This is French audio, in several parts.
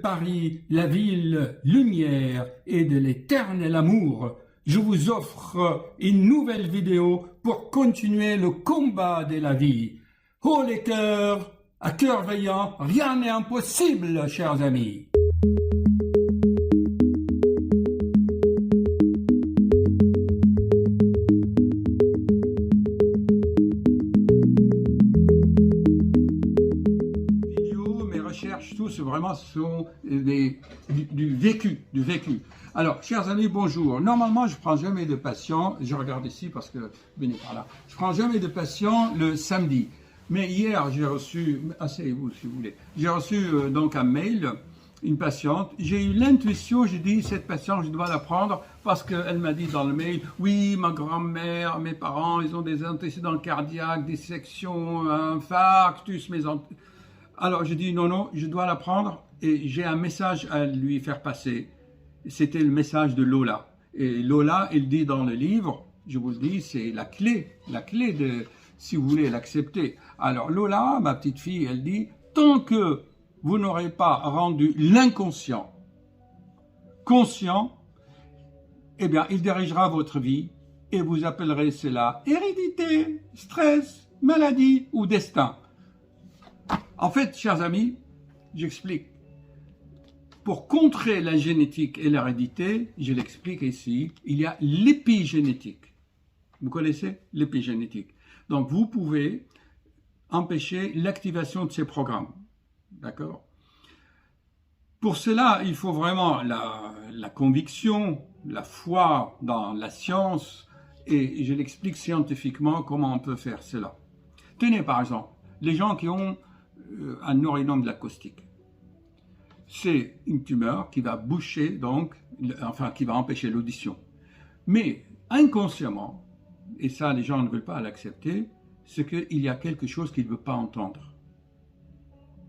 Paris, la ville lumière et de l'éternel amour, je vous offre une nouvelle vidéo pour continuer le combat de la vie. Oh les cœurs, à cœur veillant, rien n'est impossible, chers amis. Mes recherches, tous vraiment sont du vécu, Alors, chers amis, bonjour. Normalement, je prends jamais de patients. Je regarde ici parce que venez par là. Je prends jamais de patients le samedi. Mais hier, j'ai reçu, asseyez-vous si vous voulez. J'ai reçu donc un mail, une patiente. J'ai eu l'intuition, j'ai dit cette patiente, je dois la prendre parce qu'elle m'a dit dans le mail, oui, ma grand-mère, mes parents, ils ont des antécédents cardiaques, des sections, un infarctus, Alors, je dis non, je dois la prendre et j'ai un message à lui faire passer. C'était le message de Lola. Et Lola, elle dit dans le livre, je vous le dis, c'est la clé de, si vous voulez l'accepter. Alors, Lola, ma petite fille, elle dit, tant que vous n'aurez pas rendu l'inconscient conscient, eh bien, il dirigera votre vie et vous appellerez cela hérédité, stress, maladie ou destin. En fait, chers amis, j'explique. Pour contrer la génétique et l'hérédité, je l'explique ici, il y a l'épigénétique. Vous connaissez l'épigénétique. Donc, vous pouvez empêcher l'activation de ces programmes. D'accord? Pour cela, il faut vraiment la conviction, la foi dans la science, et je l'explique scientifiquement comment on peut faire cela. Tenez, par exemple, les gens qui ont un neurinome de l'acoustique. C'est une tumeur qui va boucher, donc, enfin, qui va empêcher l'audition. Mais inconsciemment, et ça les gens ne veulent pas l'accepter, c'est qu'il y a quelque chose qu'ils ne veulent pas entendre.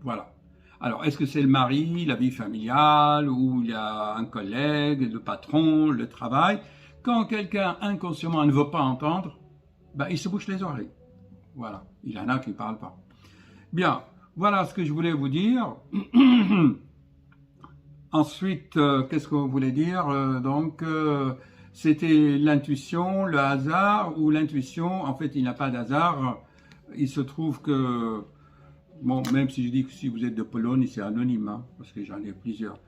Voilà. Alors, est-ce que c'est le mari, la vie familiale, ou il y a un collègue, le patron, le travail? Quand quelqu'un inconsciemment ne veut pas entendre, ben, il se bouche les oreilles. Voilà. Il y en a qui ne parlent pas. Bien. Voilà ce que je voulais vous dire. Ensuite, qu'est-ce qu'on voulait dire? C'était l'intuition, le hasard ou l'intuition. En fait, il n'y a pas d'hasard. Il se trouve que, bon, même si je dis que si vous êtes de Pologne, c'est anonyme, hein, parce que j'en ai plusieurs.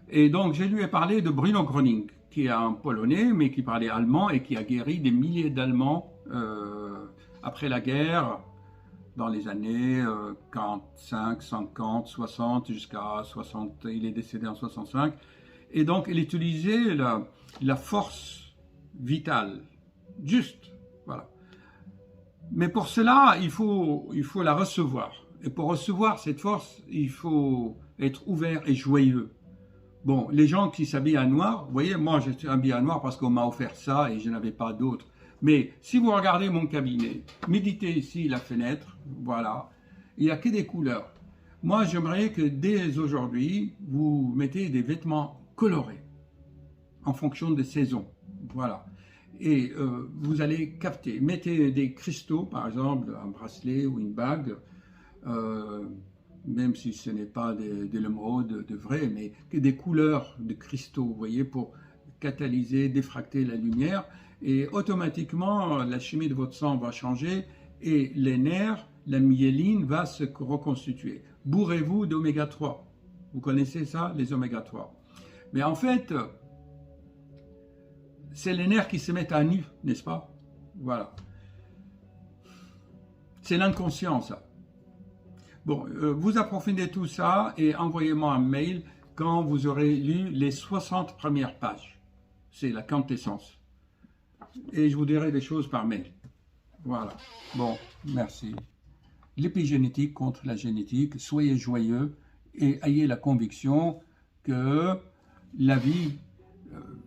Et donc, je lui ai parlé de Bruno Gröning, qui est un Polonais, mais qui parlait allemand et qui a guéri des milliers d'Allemands après la guerre, dans les années 45, 50, 60, jusqu'à 60, il est décédé en 65. Et donc, il utilisait la force vitale, juste, voilà. Mais pour cela, il faut la recevoir. Et pour recevoir cette force, il faut être ouvert et joyeux. Bon, les gens qui s'habillent en noir, vous voyez, moi je suis habillé en noir parce qu'on m'a offert ça et je n'avais pas d'autre. Mais si vous regardez mon cabinet, méditez ici la fenêtre, voilà, il n'y a que des couleurs. Moi, j'aimerais que dès aujourd'hui, vous mettez des vêtements colorés en fonction des saisons, voilà. Et vous allez capter. Mettez des cristaux, par exemple, un bracelet ou une bague, même si ce n'est pas de l'émeraude de vrai, mais que des couleurs de cristaux, vous voyez, pour catalyser, diffracter la lumière. Et automatiquement, la chimie de votre sang va changer et les nerfs, la myéline va se reconstituer. Bourrez-vous d'oméga 3. Vous connaissez ça, les oméga 3. Mais en fait, c'est les nerfs qui se mettent à nu, n'est-ce pas? Voilà. C'est l'inconscient, ça. Bon, vous approfondissez tout ça et envoyez-moi un mail quand vous aurez lu les 60 premières pages. C'est la quintessence. Et je vous dirai des choses par mail. Voilà. Bon, merci. L'épigénétique contre la génétique. Soyez joyeux et ayez la conviction que la vie,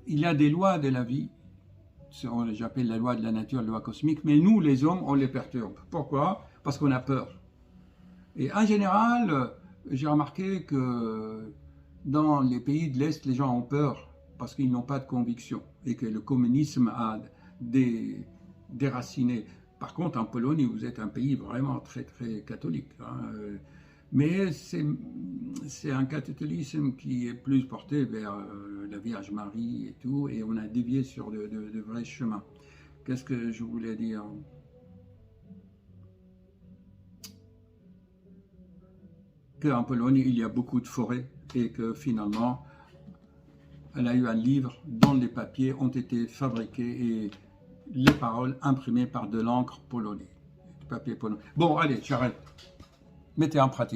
il y a des lois de la vie. J'appelle la loi de la nature, la loi cosmique. Mais nous, les hommes, on les perturbe. Pourquoi? Parce qu'on a peur. Et en général, j'ai remarqué que dans les pays de l'Est, les gens ont peur parce qu'ils n'ont pas de conviction et que le communisme a déraciné. Par contre, en Pologne, vous êtes un pays vraiment très, très catholique. Hein. Mais c'est un catholicisme qui est plus porté vers la Vierge Marie et tout, et on a dévié sur de vrais chemins. Qu'est-ce que je voulais dire? Qu'en Pologne, il y a beaucoup de forêts et que finalement, elle a eu un livre dont les papiers ont été fabriqués et les paroles imprimées par de l'encre polonais. Du papier polonais. Bon, allez, j'arrête. Mettez en pratique.